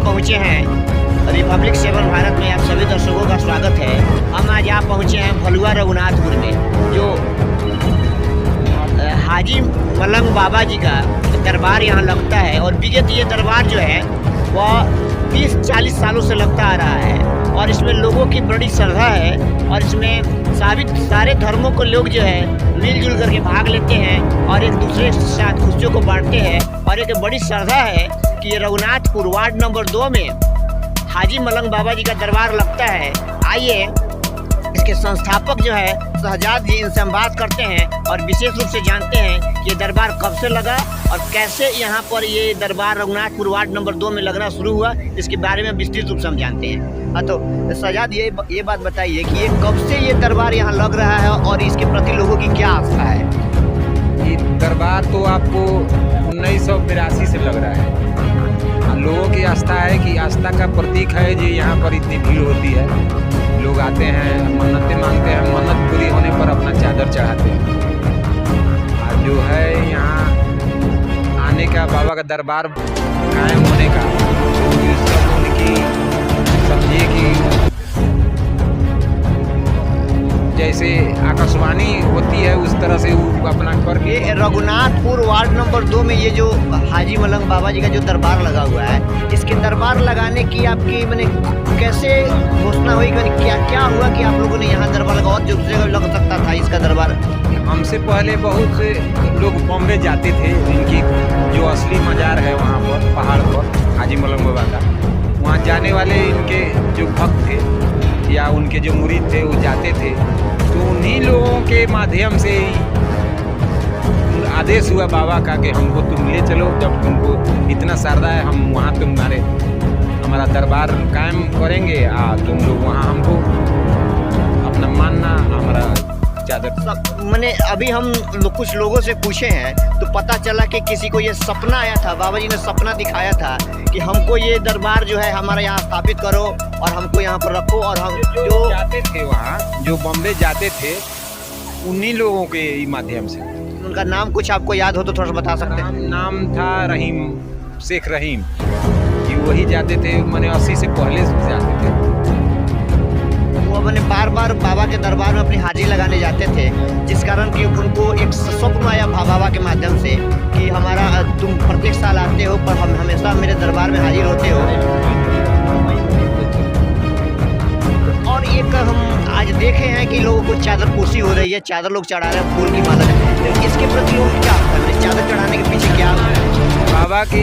पहुँचे हैं रिपब्लिक 7 भारत में। आप सभी दर्शकों का स्वागत है। हम आज यहाँ पहुँचे हैं भलुआ रघुनाथपुर में, जो हाजी मलंग बाबा जी का दरबार यहाँ लगता है। और विगत ये दरबार जो है वह 30-40 सालों से लगता आ रहा है और इसमें लोगों की बड़ी श्रद्धा है। और इसमें सारे धर्मों को लोग जो है मिलजुल करके भाग लेते हैं और एक दूसरे के साथ खुशियों को बांटते हैं। और एक बड़ी श्रद्धा है कि ये रघुनाथपुर वार्ड नंबर 2 में हाजी मलंग बाबा जी का दरबार लगता है। आइए इसके संस्थापक जो है शहजाद जी, इनसे हम बात करते हैं और विशेष रूप से जानते हैं कि ये दरबार कब से लगा और कैसे यहाँ पर ये दरबार रघुनाथपुर वार्ड नंबर 2 में लगना शुरू हुआ। इसके बारे में विस्तृत रूप से हम जानते हैं। तो शहजाद ये बात बताइए कि ये कब से ये दरबार यहाँ लग रहा है और इसके प्रति लोगों की क्या आस्था है? ये दरबार तो आपको 1982 से लग रहा है। लोगों की आस्था है कि आस्था का प्रतीक है जो यहाँ पर इतनी भीड़ होती है। लोग आते हैं, मन्नतें मांगते हैं, मन्नत पूरी होने पर अपना चादर चढ़ाते हैं। और जो है यहाँ आने का, बाबा का दरबार कायम होने का, तो सब उनकी समझिए कि जैसे आकाशवाणी होती है उस तरह से वो अपना करके। रघुनाथपुर वार्ड नंबर 2 में ये जो हाजी मलंग बाबा जी का जो दरबार लगा हुआ है, इसके दरबार लगाने की आपकी मैंने कैसे घोषणा हुई, क्या हुआ कि आप लोगों ने यहाँ दरबार लगा और जो जगह लग सकता था इसका दरबार? हमसे पहले बहुत से लोग बॉम्बे जाते थे। इनकी जो असली मज़ार है वहाँ पर पहाड़ पर हाजी मलंग बाबा का, वहाँ जाने वाले इनके जो भक्त थे या उनके जो मुरीद थे वो जाते थे। तो उन्हीं लोगों के माध्यम से आदेश हुआ बाबा का कि हमको तुम ले चलो, जब तुमको इतना श्रद्धा है हम वहाँ हमारा दरबार कायम करेंगे। तुम लोग वहाँ हमको अपना मानना, हमारा चादर। मैंने अभी हम कुछ लोगों से पूछे हैं तो पता चला कि किसी को ये सपना आया था, बाबा जी ने सपना दिखाया था कि हमको ये दरबार जो है हमारे यहाँ स्थापित करो और हमको यहाँ पर रखो। और हम जो जाते थे वहाँ, जो बॉम्बे जाते थे, उन्हीं लोगों के माध्यम से। उनका नाम कुछ आपको याद हो तो थोड़ा सा बता सकते हैं? नाम था रहीम, शेख रहीम। कि वही जाते थे, मैंने 80 से पहले जाते थे। वो मैंने बार बार बाबा के दरबार में अपनी हाजिरी लगाने जाते थे, जिस कारण कि उनको एक स्वप्न आया बाबा के माध्यम से कि हमारा तुम प्रत्येक साल आते हो पर हम हमेशा मेरे दरबार में हाजिर होते हो। और एक हम आज देखे हैं कि लोगों को चादर कुर्सी हो रही है, चादर लोग चढ़ा रहे हैं, फूल की माला है। तो इसके प्रति लोग क्या है, चादर चढ़ाने के पीछे क्या है? बाबा की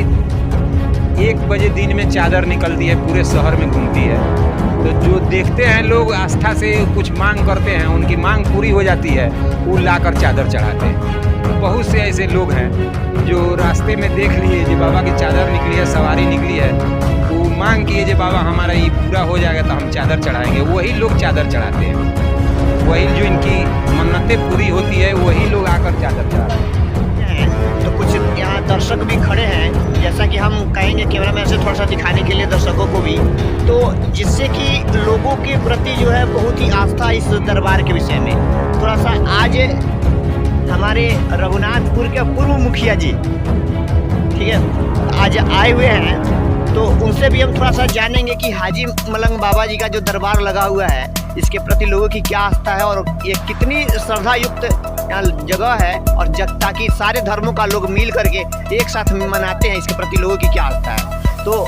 1 बजे दिन में चादर निकलती है, पूरे शहर में घूमती है। तो जो देखते हैं लोग आस्था से कुछ मांग करते हैं, उनकी मांग पूरी हो जाती है, वो लाकर चादर चढ़ाते हैं। बहुत से ऐसे लोग हैं जो रास्ते में देख लिए जो बाबा की चादर निकली है, सवारी निकली है, वो मांग किए जो बाबा हमारा ये पूरा हो जाएगा तो हम चादर चढ़ाएंगे। वही लोग चादर चढ़ाते हैं, वही जो इनकी मन्नतें पूरी होती है वही लोग आकर चादर चढ़ाते हैं। तो कुछ यहाँ दर्शक भी खड़े हैं, जैसा कि हम कहेंगे कैमरा मैन से थोड़ा सा दिखाने के लिए दर्शकों को भी, तो जिससे कि लोगों के प्रति जो है बहुत ही आस्था इस दरबार के विषय में। थोड़ा सा आज हमारे रघुनाथपुर के पूर्व मुखिया जी, ठीक है, आज आए हुए हैं, तो उनसे भी हम थोड़ा सा जानेंगे कि हाजी मलंग बाबा जी का जो दरबार लगा हुआ है इसके प्रति लोगों की क्या आस्था है और ये कितनी श्रद्धा युक्त यहाँ जगह है, और ताकि सारे धर्मों का लोग मिल करके एक साथ मनाते हैं, इसके प्रति लोगों की क्या आस्था है। तो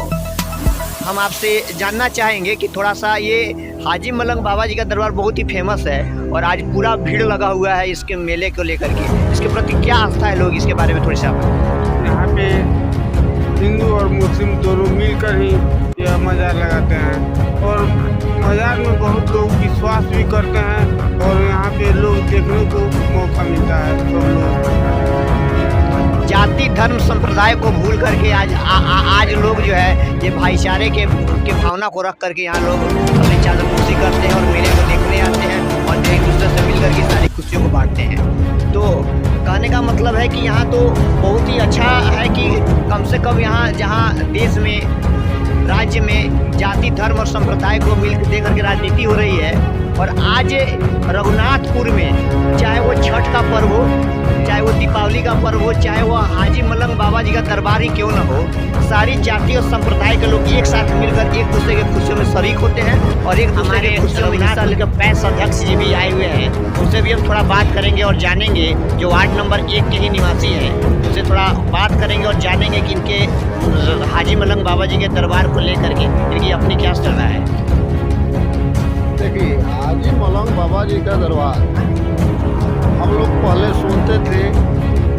हम आपसे जानना चाहेंगे कि थोड़ा सा ये हाजी मलंग बाबा जी का दरबार बहुत ही फेमस है और आज पूरा भीड़ लगा हुआ है इसके मेले को लेकर के, इसके प्रति क्या आस्था है लोग, इसके बारे में थोड़ी सा पे हिंदू और मुस्लिम दोनों मिलकर ही यह मज़ार लगाते हैं और मज़ार में बहुत लोग विश्वास भी करते हैं और यहाँ पे लोग देखने को मौका मिलता है। तो लोग जाति धर्म संप्रदाय को भूल करके आज लोग जो है ये भाईचारे के भावना को रख करके यहाँ लोग अपनी चादरपोशी करते हैं और मेले को देखने आते हैं और एक दूसरे से मिल करके सारी खुशियों को बांटते हैं। तो कहने का मतलब है कि यहाँ तो बहुत ही अच्छा है कि कम से कम यहाँ जहाँ देश में राज्य में जाति धर्म और संप्रदाय को मिल दे करके राजनीति हो रही है और आज रघुनाथपुर में चाहे वो छठ का पर्व हो, चाहे वो दीपावली का पर्व हो, चाहे वो हाजी मलंग बाबा जी का दरबार ही क्यों न हो, सारी जाति और संप्रदाय के लोग एक साथ मिलकर एक दूसरे के खुशियों में शरीक होते हैं और एक दूसरे के खुशियों में हिस्सा लेकर पैस अध्यक्ष जी भी आए हुए हैं, उनसे भी हम थोड़ा बात करेंगे और जानेंगे। जो वार्ड नंबर 1 के ही निवासी हैं उनसे थोड़ा बात करेंगे और जानेंगे कि इनके हाजी मलंग बाबा जी के दरबार को लेकर के इनकी अपनी क्या चल रहा है। देखिए, हाजी मलंग बाबा जी का दरबार हम लोग पहले सुनते थे,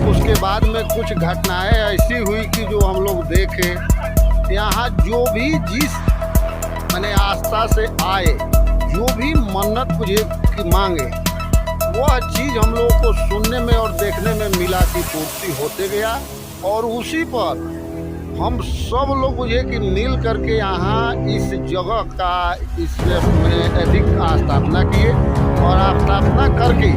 उसके बाद में कुछ घटनाएं ऐसी हुई कि जो हम लोग देखे। यहाँ जो भी जिस माने आस्था से आए, जो भी मन्नत मुझे की मांगे, वह चीज़ हम लोगों को सुनने में और देखने में मिला कि पूर्ति होते गया और उसी पर हम सब लोग मुझे कि मिल करके यहाँ इस जगह का इसमें अधिक स्थापना किए और स्थापना करके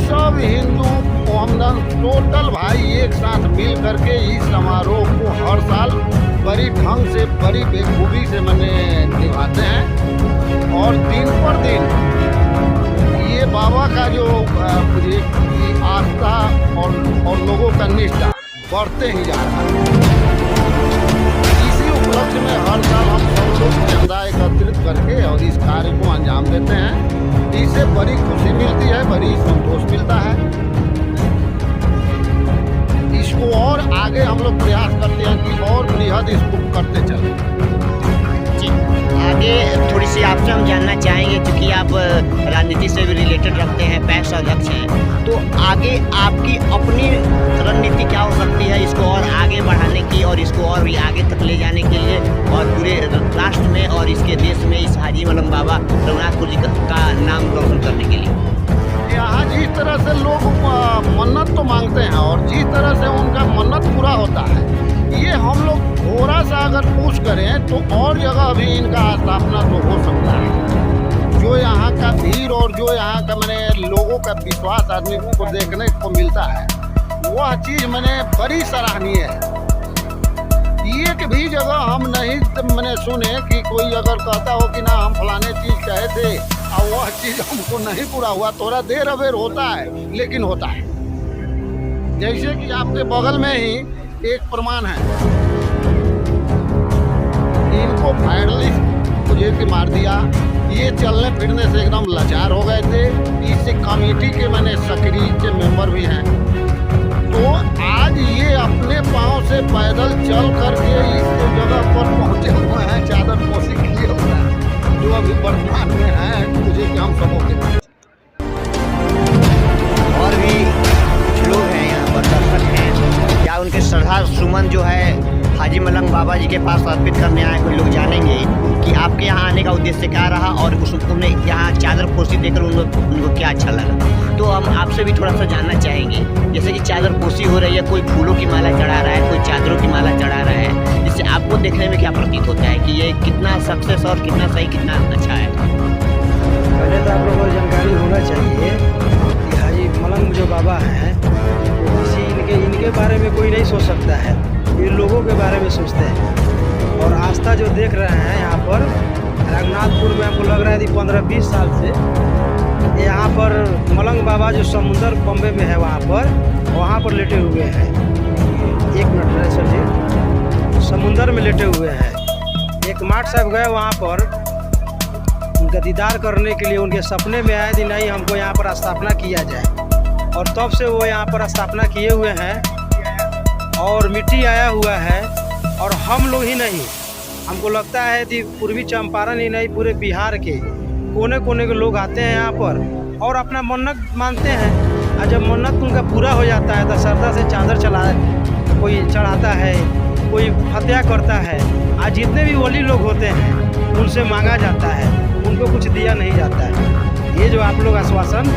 सब हिंदू मोहम्मदन टोटल भाई एक साथ मिल करके इस समारोह को हर साल बड़ी ढंग से बड़ी बेखूबी से निभाते हैं और दिन पर दिन ये बाबा का जो आस्था और लोगों का निष्ठा बढ़ते ही जा रहा है। इसी उपलक्ष्य में हर साल हम सब लोग चंदा एकत्रित करके और इस कार्य को अंजाम देते हैं। इससे बड़ी खुशी मिलती है, बड़ी संतोष मिलता है। इसको और आगे हम लोग प्रयास करते हैं कि और बृहद इसको करते चलें। जी, आगे थोड़ी सी आपसे हम जानना चाहेंगे क्योंकि आप राजनीति से भी रिलेटेड रखते हैं, पैक्स अध्यक्ष हैं, तो आगे आपकी अपनी रणनीति क्या हो सकती है इसको और आगे बढ़ाने की और इसको और भी आगे तक ले जाने के लिए और पूरे राष्ट्र में और इसके देश में इस हाजी मलंग बाबा रघुनाथपुर जी का नाम रोशन करने के लिए? यहाँ जिस तरह से लोग मन्नत तो मांगते हैं और जिस तरह से उनका मन्नत पूरा होता है, ये हम लोग थोड़ा सा अगर पूछ करें तो और जगह भी इनका स्थापना तो हो सकता है। जो यहाँ का भीड़ और जो यहाँ का लोगों का विश्वास आदमी को देखने को मिलता है, वह चीज़ बड़ी सराहनीय है। एक भी जगह हम नहीं सुने कि कोई अगर कहता हो कि ना हम फलाने चीज़ कहे थे और वह चीज़ हमको नहीं पूरा हुआ। थोड़ा देर अबेर होता है लेकिन होता है। जैसे कि आपके बगल में ही एक प्रमाण है, इनको फाइनली मुझे कि मार दिया। ये चलने फिरने से एकदम लाचार हो गए थे। इस कमेटी के सक्रिय के मेंबर भी हैं। तो आज ये अपने पाँव से पैदल चल करके इस जगह पर पहुँचे हुए हैं, चादरपोशी किए हुए हैं, जो अभी वर्तमान में है मुझे कि हम सबों के पास। और भी कुछ लोग हैं यहाँ पर, दर्शक हैं, क्या उनके श्रद्धा सुमन जो है हाजी मलंग बाबा जी के पास अर्पित करने आए कोई लोग जानेंगे कि आपके यहाँ आने का उद्देश्य क्या रहा और उन्हें यहाँ चादरपोशी देकर उनको क्या अच्छा लगा। तो हम आपसे भी थोड़ा सा जानना चाहेंगे, जैसे कि चादरपोशी हो रही है, कोई फूलों की माला चढ़ा रहा है, कोई चादरों की माला चढ़ा रहा है, जिससे आपको देखने में क्या प्रतीत होता है कि ये कितना सक्सेस और कितना सही, कितना अच्छा है? पहले तो आप लोगों को जानकारी होना चाहिए कि हाजी मलंग जो बाबा हैं वो इनके बारे में कोई नहीं सोच सकता है, ये लोगों के बारे में सोचते हैं। और आस्था जो देख रहे हैं यहाँ पर रघुनाथपुर में, हमको लग रहा है कि 15-20 साल से यहाँ पर मलंग बाबा जो समुंदर बम्बे में है वहाँ पर लेटे हुए हैं। 1 मिनट रहे सर जी, समुंदर में लेटे हुए हैं। एक माठ साहब गए वहाँ पर उनका दीदार करने के लिए, उनके सपने में आए कि नहीं हमको यहाँ पर स्थापना किया जाए, और तब से वो यहाँ पर स्थापना किए हुए हैं और मिट्टी आया हुआ है। और हम लोग ही नहीं, हमको लगता है कि पूर्वी चंपारण ही नहीं, पूरे बिहार के कोने कोने के लोग आते हैं यहाँ पर और अपना मन्नत मानते हैं। और जब मन्नत उनका पूरा हो जाता है तो श्रद्धा से चादर कोई चढ़ाता है, कोई फतेहा करता है। आज जितने भी वली लोग होते हैं उनसे मांगा जाता है, उनको कुछ दिया नहीं जाता है। ये जो आप लोग आश्वासन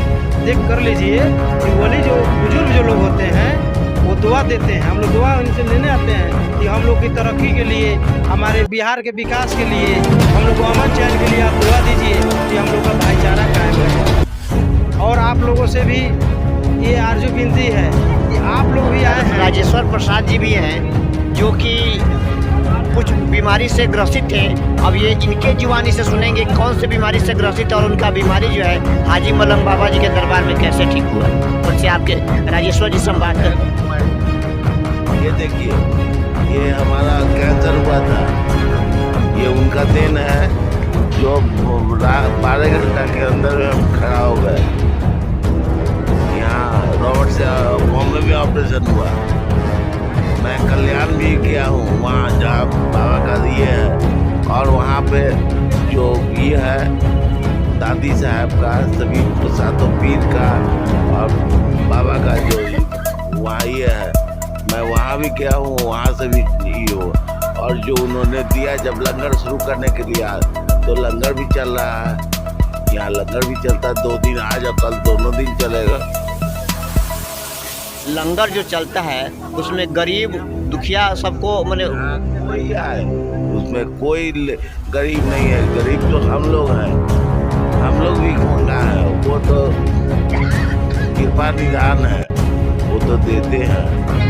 देख कर लीजिए कि वली जो बुजुर्ग जो लोग होते हैं वो दुआ देते हैं, हम लोग दुआ उनसे लेने आते हैं कि हम लोग की तरक्की के लिए, हमारे बिहार के विकास के लिए, हम लोग को अमन चैन के लिए आप दुआ दीजिए कि हम लोग का भाईचारा कायम रहे। और आप लोगों से भी ये आरजू विनती है कि आप लोग भी आए हैं। राजेश्वर प्रसाद जी भी हैं जो कि कुछ बीमारी से ग्रसित थे। अब ये इनके जुबानी से सुनेंगे कौन से बीमारी से ग्रसित और उनका बीमारी जो है हाजी मलंग बाबा जी के दरबार में कैसे ठीक हुआ। उनसे आपके राजेश्वर जी से हम बात करें। ये देखिए, ये हमारा कैंसर हुआ था, ये उनका देन है जो 12 घंटा के अंदर में हम खड़ा हो गए। यहाँ रॉबर्ट से बॉम्बे में ऑपरेशन हुआ। मैं कल्याण भी किया हूँ वहाँ जहाँ बाबा का ये है, और वहाँ पे जो ये है दादी साहब का, सभी सातों पीर का और बाबा का जो वहाँ ये है, मैं वहाँ भी गया हूँ, वहाँ से भी ये हो। और जो उन्होंने दिया, जब लंगर शुरू करने के लिए तो लंगर भी चल रहा है, यहाँ लंगर भी चलता है 2 दिन, आज और कल दोनों दिन चलेगा। लंगर जो चलता है उसमें गरीब दुखिया सबको मैंने कोई है उसमें, कोई गरीब नहीं है। गरीब तो हम लोग हैं, हम लोग भी मंगा है, वो तो कृपा निदान है, वो तो देते हैं।